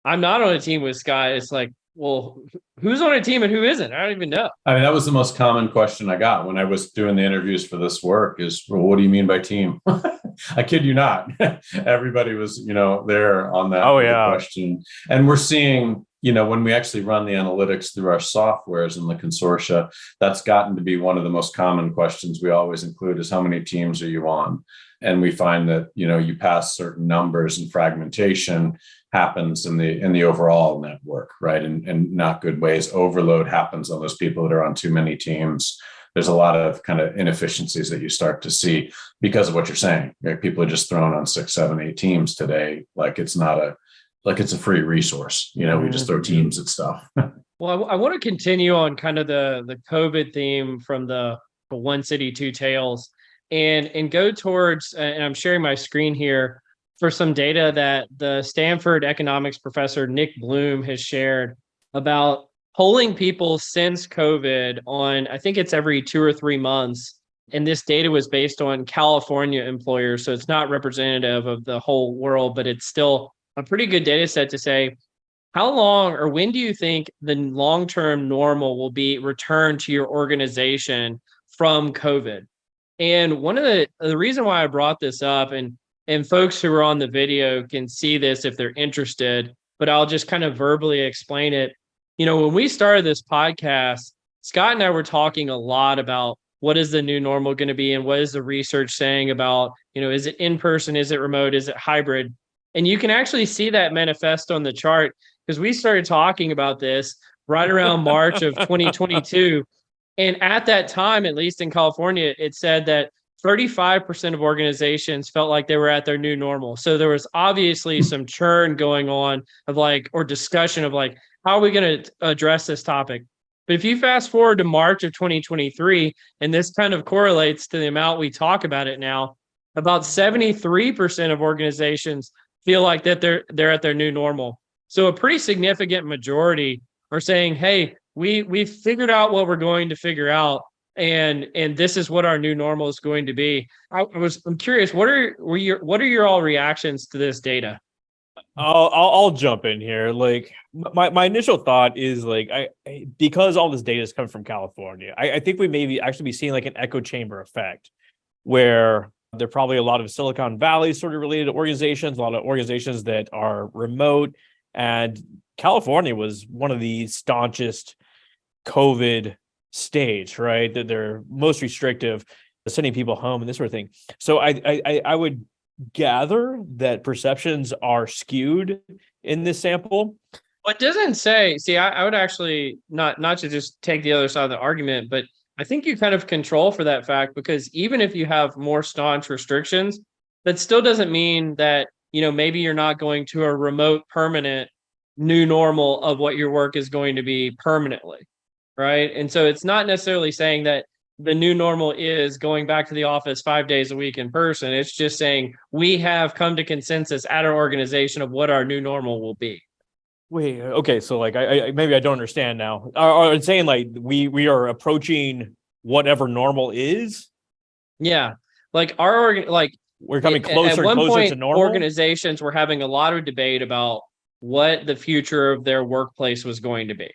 I'm not on a team with Scott. It's like, well, who's on a team and who isn't? I don't even know. I mean, that was the most common question I got when I was doing the interviews for this work is, well, what do you mean by team? I kid you not. Everybody was, you know, there on that question. And we're seeing, you know, when we actually run the analytics through our softwares in the consortia, that's gotten to be one of the most common questions we always include is how many teams are you on? And we find that, you know, you pass certain numbers and fragmentation happens in the overall network, right? And not good ways. Overload happens on those people that are on too many teams. There's a lot of kind of inefficiencies that you start to see because of what you're saying. Right? People are just thrown on 6, 7, 8 teams today. Like it's a free resource. You know, we just throw teams at stuff. Well, I want to continue on kind of the COVID theme from the One City, Two Tales and go towards, and I'm sharing my screen here for some data that the Stanford economics professor, Nick Bloom, has shared about polling people since COVID on, I think it's every 2 or 3 months. And this data was based on California employers. So it's not representative of the whole world, but it's still a pretty good data set to say, how long or when do you think the long-term normal will be returned to your organization from COVID? And one of the reason why I brought this up, and folks who are on the video can see this if they're interested, but I'll just kind of verbally explain it. You know, when we started this podcast, Scott and I were talking a lot about what is the new normal going to be and what is the research saying about, you know, is it in person, is it remote, is it hybrid? And you can actually see that manifest on the chart because we started talking about this right around March of 2022. And at that time, at least in California, it said that 35% of organizations felt like they were at their new normal. So there was obviously some churn going on of like, or discussion of like, how are we going to address this topic? But if you fast forward to March of 2023, and this kind of correlates to the amount we talk about it now, about 73% of organizations feel like that they're at their new normal. So a pretty significant majority are saying, hey, we've figured out what we're going to figure out. And this is what our new normal is going to be. I'm curious, what are your all reactions to this data? I'll jump in here. Like my initial thought is like because all this data is coming from California, I think we may actually be seeing like an echo chamber effect where there are probably a lot of Silicon Valley sort of related organizations, a lot of organizations that are remote, and California was one of the staunchest COVID states, right? That they're most restrictive, sending people home and this sort of thing. So I would gather that perceptions are skewed in this sample. What doesn't say, see, I would actually not to just take the other side of the argument, but I think you kind of control for that fact, because even if you have more staunch restrictions, that still doesn't mean that, you know, maybe you're not going to a remote permanent new normal of what your work is going to be permanently, right? And so it's not necessarily saying that the new normal is going back to the office 5 days a week in person. It's just saying we have come to consensus at our organization of what our new normal will be. Wait, okay, so like I maybe I don't understand now. Are saying like we are approaching whatever normal is? Yeah, like we're coming closer at one and closer point, to normal. Organizations were having a lot of debate about what the future of their workplace was going to be.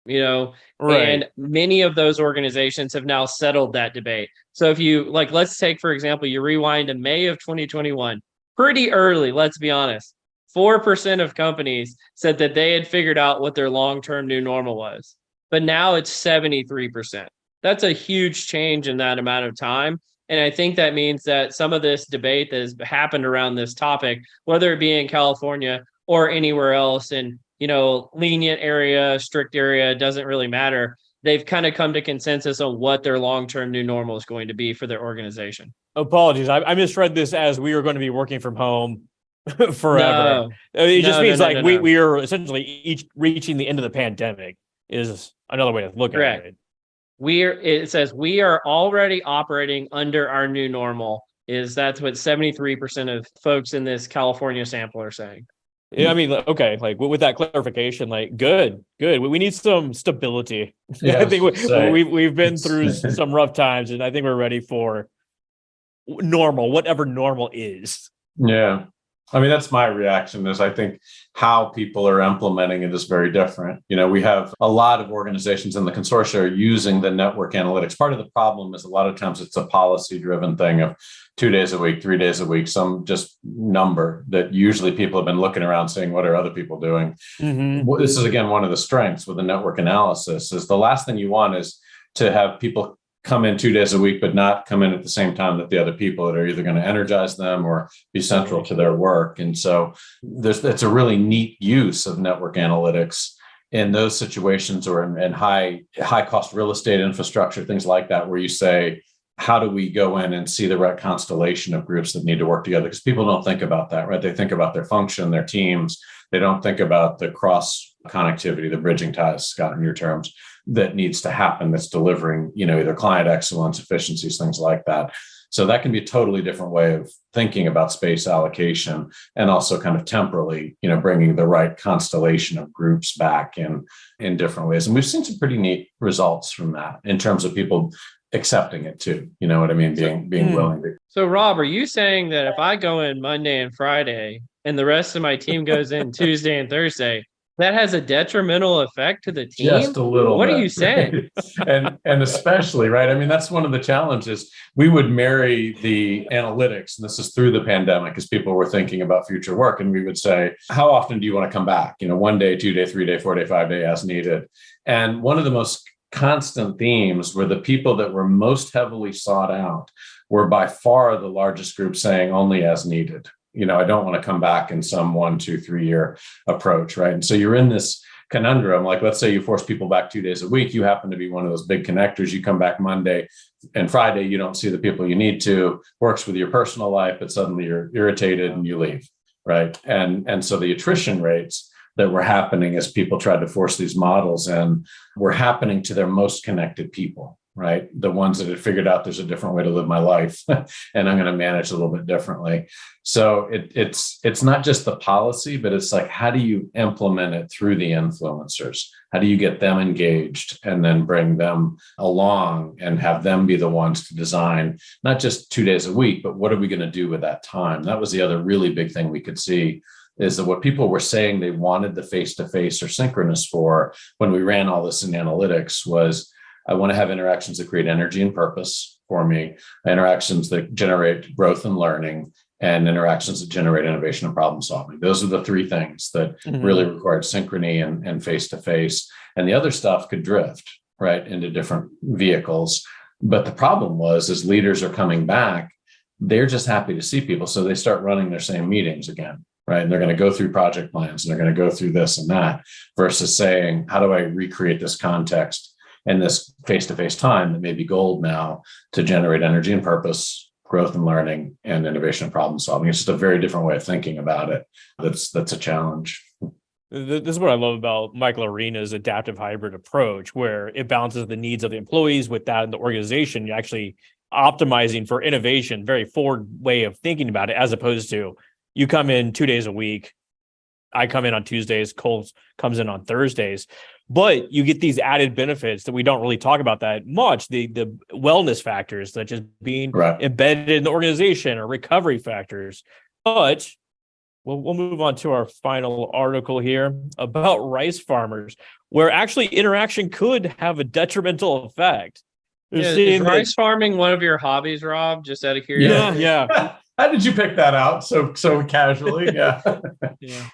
Right. And many of those organizations have now settled that debate. So if you like, let's take, for example, you rewind to May of 2021, pretty early, let's be honest. 4% of companies said that they had figured out what their long-term new normal was, but now it's 73%. That's a huge change in that amount of time. And I think that means that some of this debate that has happened around this topic, whether it be in California or anywhere else, in lenient area, strict area, doesn't really matter. They've kind of come to consensus on what their long-term new normal is going to be for their organization. Apologies. I misread this as we are going to be working from home forever. It just means we are essentially each reaching the end of the pandemic is another way to look Correct. at it. It says we are already operating under our new normal. That's what 73% of folks in this California sample are saying. Yeah, I mean, okay, like with that clarification, like good. We need some stability. Yeah, I think we've been through some rough times, and I think we're ready for normal, whatever normal is. Yeah. I mean, that's my reaction is I think how people are implementing it is very different. We have a lot of organizations in the consortia are using the network analytics. Part of the problem is a lot of times it's a policy driven thing of 2 days a week, 3 days a week, some just number that usually people have been looking around saying, what are other people doing? Mm-hmm. This is, again, one of the strengths with the network analysis is the last thing you want is to have people come in 2 days a week, but not come in at the same time that the other people that are either going to energize them or be central to their work. And so that's a really neat use of network analytics in those situations or in high cost real estate infrastructure, things like that, where you say, how do we go in and see the right constellation of groups that need to work together? Because people don't think about that, right? They think about their function, their teams. They don't think about the cross connectivity, the bridging ties, Scott, in your terms, that needs to happen that's delivering, either client excellence, efficiencies, things like that. So that can be a totally different way of thinking about space allocation and also kind of temporally, bringing the right constellation of groups back in different ways. And we've seen some pretty neat results from that in terms of people accepting it too. You know what I mean? Being willing to. So Rob, are you saying that if I go in Monday and Friday and the rest of my team goes in Tuesday and Thursday, that has a detrimental effect to the team? Just a little What bit. Are you saying? Right? And especially, right? I mean, that's one of the challenges. We would marry the analytics, and this is through the pandemic, as people were thinking about future work. And we would say, how often do you want to come back? 1 day, 2 day, 3 day, 4 day, 5 day as needed. And one of the most constant themes were the people that were most heavily sought out were by far the largest group saying only as needed. I don't want to come back in some 1, 2, 3 year approach, right? And so you're in this conundrum. Like, let's say you force people back 2 days a week. You happen to be one of those big connectors. You come back Monday and Friday, you don't see the people you need to, works with your personal life, but suddenly you're irritated and you leave, right? And so the attrition rates that were happening as people tried to force these models in were happening to their most connected people, right? The ones that had figured out there's a different way to live my life and I'm going to manage a little bit differently. So it's not just the policy, but it's like, how do you implement it through the influencers? How do you get them engaged and then bring them along and have them be the ones to design, not just 2 days a week, but what are we going to do with that time? That was the other really big thing we could see is that what people were saying they wanted the face-to-face or synchronous for when we ran all this in analytics was, I want to have interactions that create energy and purpose for me, interactions that generate growth and learning, and interactions that generate innovation and problem solving. Those are the three things that really required synchrony and face-to-face. And the other stuff could drift, right, into different vehicles. But the problem was, as leaders are coming back, they're just happy to see people. So they start running their same meetings again. Right. And they're going to go through project plans and they're going to go through this and that versus saying, how do I recreate this context and this face-to-face time that may be gold now to generate energy and purpose, growth and learning, and innovation and problem solving? It's just a very different way of thinking about it. That's a challenge. This is what I love about Michael Arena's adaptive hybrid approach, where it balances the needs of the employees with that in the organization. You're actually optimizing for innovation, very forward way of thinking about it, as opposed to you come in 2 days a week. I come in on Tuesdays. Cole comes in on Thursdays. But you get these added benefits that we don't really talk about that much. The wellness factors, such as being embedded in the organization, or recovery factors. But Well, we'll move on to our final article here about rice farmers, where actually interaction could have a detrimental effect. They're Is seeing that- rice farming one of your hobbies, Rob? Just out of yeah, curiosity. yeah. How did you pick that out so casually? Yeah. Yeah.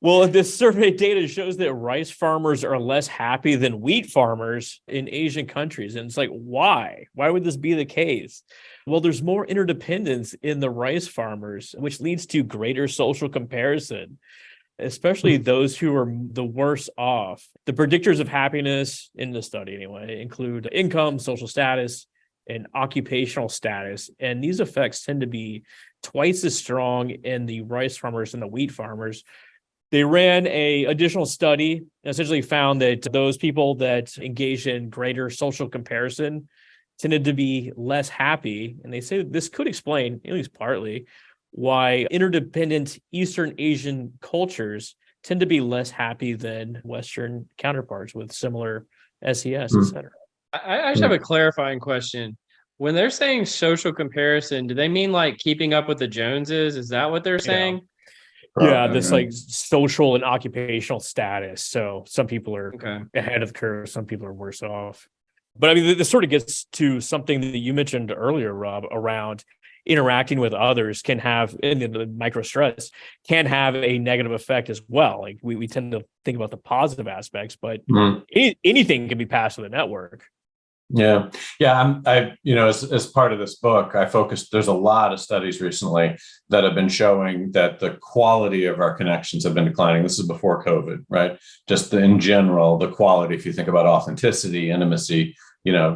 Well, this survey data shows that rice farmers are less happy than wheat farmers in Asian countries. And it's like, why? Why would this be the case? Well, there's more interdependence in the rice farmers, which leads to greater social comparison, especially those who are the worse off. The predictors of happiness in the study, anyway, include income, social status, and occupational status. And these effects tend to be twice as strong in the rice farmers and the wheat farmers. They ran an additional study and essentially found that those people that engaged in greater social comparison tended to be less happy. And they say that this could explain, at least partly, why interdependent Eastern Asian cultures tend to be less happy than Western counterparts with similar SES, et cetera. I just have a clarifying question. When they're saying social comparison, do they mean like keeping up with the Joneses? Is that what they're saying? Yeah, this like social and occupational status. So some people are Okay. ahead of the curve, some people are worse off. But I mean, this sort of gets to something that you mentioned earlier, Rob, around interacting with others can have, and the microstress can have a negative effect as well. Like we tend to think about the positive aspects, but anything can be passed to the network. Yeah. As part of this book, there's a lot of studies recently that have been showing that the quality of our connections have been declining. This is before COVID, right? Just in general, the quality, if you think about authenticity, intimacy,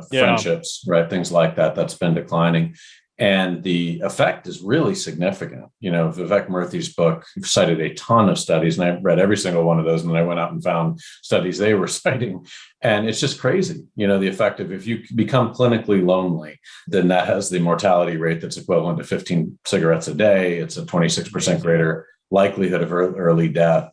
friendships, right? Things like that, that's been declining. And the effect is really significant. Vivek Murthy's book cited a ton of studies, and I read every single one of those. And then I went out and found studies they were citing. And it's just crazy. The effect of if you become clinically lonely, then that has the mortality rate that's equivalent to 15 cigarettes a day. It's a 26% greater likelihood of early death,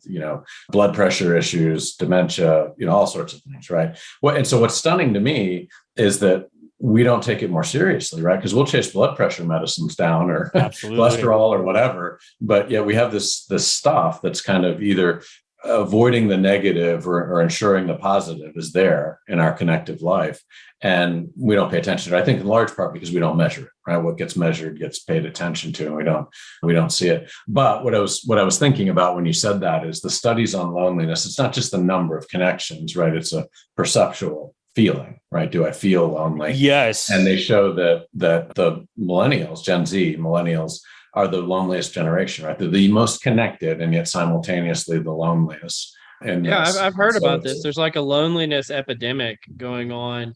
blood pressure issues, dementia, all sorts of things, right? And so what's stunning to me is that we don't take it more seriously, right? Because we'll chase blood pressure medicines down or cholesterol or whatever. But yet we have this stuff that's kind of either avoiding the negative or ensuring the positive is there in our connective life. And we don't pay attention to it. I think in large part because we don't measure it, right? What gets measured gets paid attention to, and we don't see it. But what I was thinking about when you said that is the studies on loneliness. It's not just the number of connections, right? It's a perceptual feeling, right? Do I feel lonely? Yes. And they show that the millennials, Gen Z millennials, are the loneliest generation, right? They're the most connected and yet simultaneously the loneliest. And yeah, I've heard about this. There's like a loneliness epidemic going on,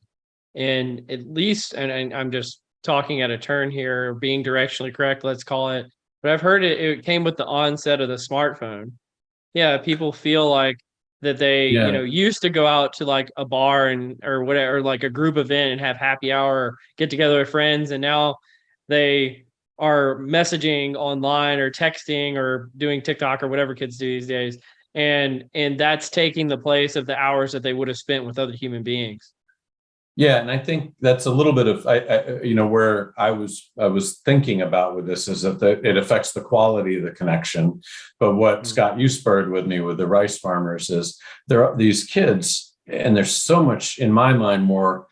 and at least, and I'm just talking at a turn here, being directionally correct, let's call it. But I've heard it came with the onset of the smartphone. Yeah, people feel like that they used to go out to like a bar or whatever, or like a group event and have happy hour, or get together with friends, and now they are messaging online or texting or doing TikTok or whatever kids do these days, and that's taking the place of the hours that they would have spent with other human beings. Yeah, and I think that's a little bit of where I was thinking about with this is that it affects the quality of the connection. But what Scott, you spurred with me with the rice farmers is there are these kids, and there's so much in my mind more.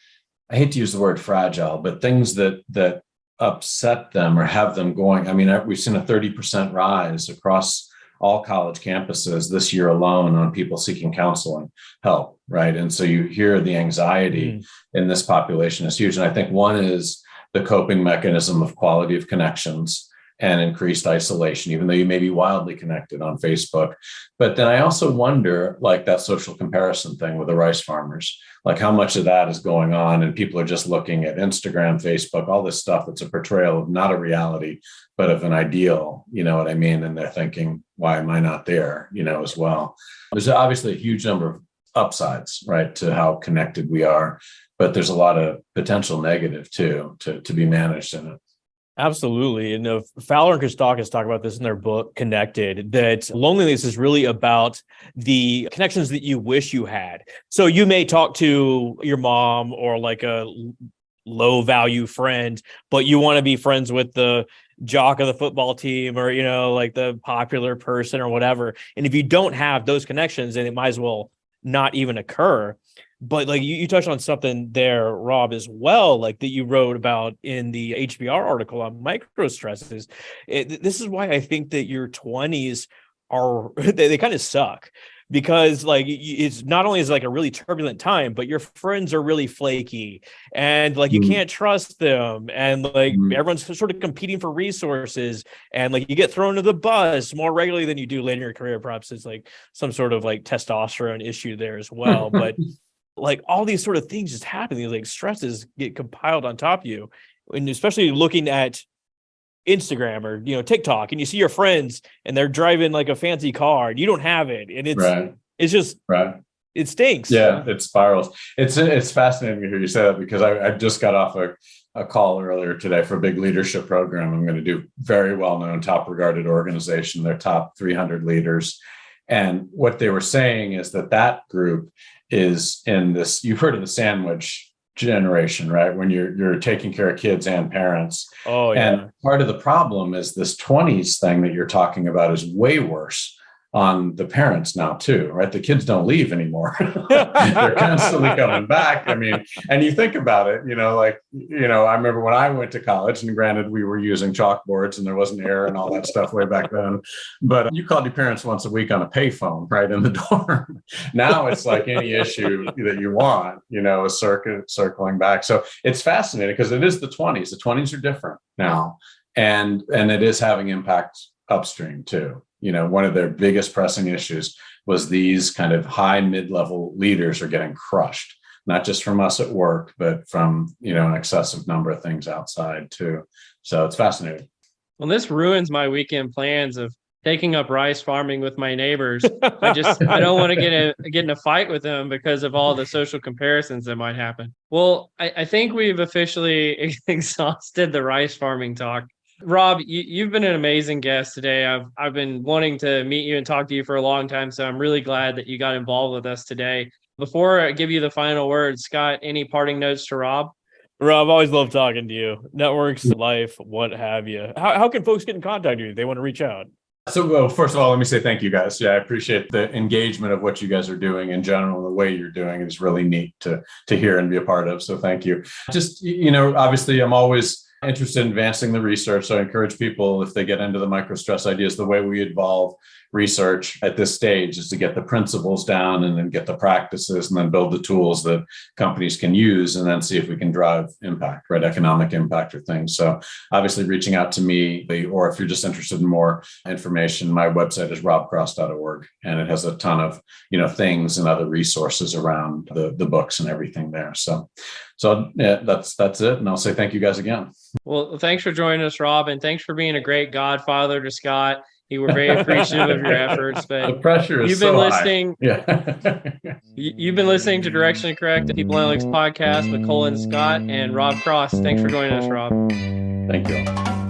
I hate to use the word fragile, but things that upset them or have them going. I mean, we've seen a 30% rise across all college campuses this year alone on people seeking counseling help, right? And so you hear the anxiety in this population is huge. And I think one is the coping mechanism of quality of connections and increased isolation, even though you may be wildly connected on Facebook. But then I also wonder, like that social comparison thing with the rice farmers, like how much of that is going on and people are just looking at Instagram, Facebook, all this stuff that's a portrayal of not a reality, but of an ideal, you know what I mean? And they're thinking, why am I not there, as well? There's obviously a huge number of upsides, right, to how connected we are, but there's a lot of potential negative too, to be managed in it. Absolutely. And Fowler and Christakis talk about this in their book, Connected, that loneliness is really about the connections that you wish you had. So you may talk to your mom or like a low value friend, but you want to be friends with the jock of the football team or, like the popular person or whatever. And if you don't have those connections, then it might as well not even occur. But like you touched on something there, Rob, as well, like that you wrote about in the HBR article on microstresses. This is why I think that your 20s are, they kind of suck. Because like it's not only is like a really turbulent time, but your friends are really flaky and like you can't trust them. And like everyone's sort of competing for resources and like you get thrown to the bus more regularly than you do later in your career. Perhaps it's like some sort of like testosterone issue there as well. But like all these sort of things just happen. These like stresses get compiled on top of you. And especially looking at Instagram or TikTok, and you see your friends and they're driving like a fancy car and you don't have it, and it's just it stinks. Yeah, it spirals. It's fascinating to hear you say that because I just got off a call earlier today for a big leadership program. I'm going to do very well-known, top-regarded organization, their top 300 leaders, and what they were saying is that group is in this. You've heard of the sandwich generation, right? When you're taking care of kids and parents. Oh, yeah. And part of the problem is this 20s thing that you're talking about is way worse on the parents now too, right? The kids don't leave anymore. They're constantly coming back. I mean, and you think about it, I remember when I went to college, and granted we were using chalkboards and there wasn't air and all that stuff way back then, but you called your parents once a week on a payphone right in the dorm. Now it's like any issue that you want, a circling back. So it's fascinating because it is the 20s. The 20s are different now. And it is having impact upstream too. One of their biggest pressing issues was these kind of high mid-level leaders are getting crushed, not just from us at work, but from, an excessive number of things outside too. So it's fascinating. Well, this ruins my weekend plans of taking up rice farming with my neighbors. I don't want to get in a fight with them because of all the social comparisons that might happen. Well, I think we've officially exhausted the rice farming talk. Rob, you've been an amazing guest today. I've been wanting to meet you and talk to you for a long time, so I'm really glad that you got involved with us today. Before I give you the final words, Scott, any parting notes to Rob? Rob, always love talking to you. Networks, life, what have you. How can folks get in contact with you if they want to reach out? So, well, first of all, let me say thank you, guys. Yeah, I appreciate the engagement of what you guys are doing in general. The way you're doing is really neat to hear and be a part of. So thank you. Just, obviously, I'm always interested in advancing the research. So I encourage people, if they get into the microstress ideas, the way we evolve research at this stage is to get the principles down and then get the practices and then build the tools that companies can use and then see if we can drive impact, right? Economic impact or things. So obviously reaching out to me, or if you're just interested in more information, my website is robcross.org, and it has a ton of, things and other resources around the books and everything there. So yeah, that's it. And I'll say thank you guys again. Well, thanks for joining us, Rob, and thanks for being a great godfather to Scott. You were very appreciative of your efforts, but the pressure is you've been so listening. High. Yeah. You've been listening to Directionally Correct, the People Analytics podcast with Colin Scott and Rob Cross. Thanks for joining us, Rob. Thank you.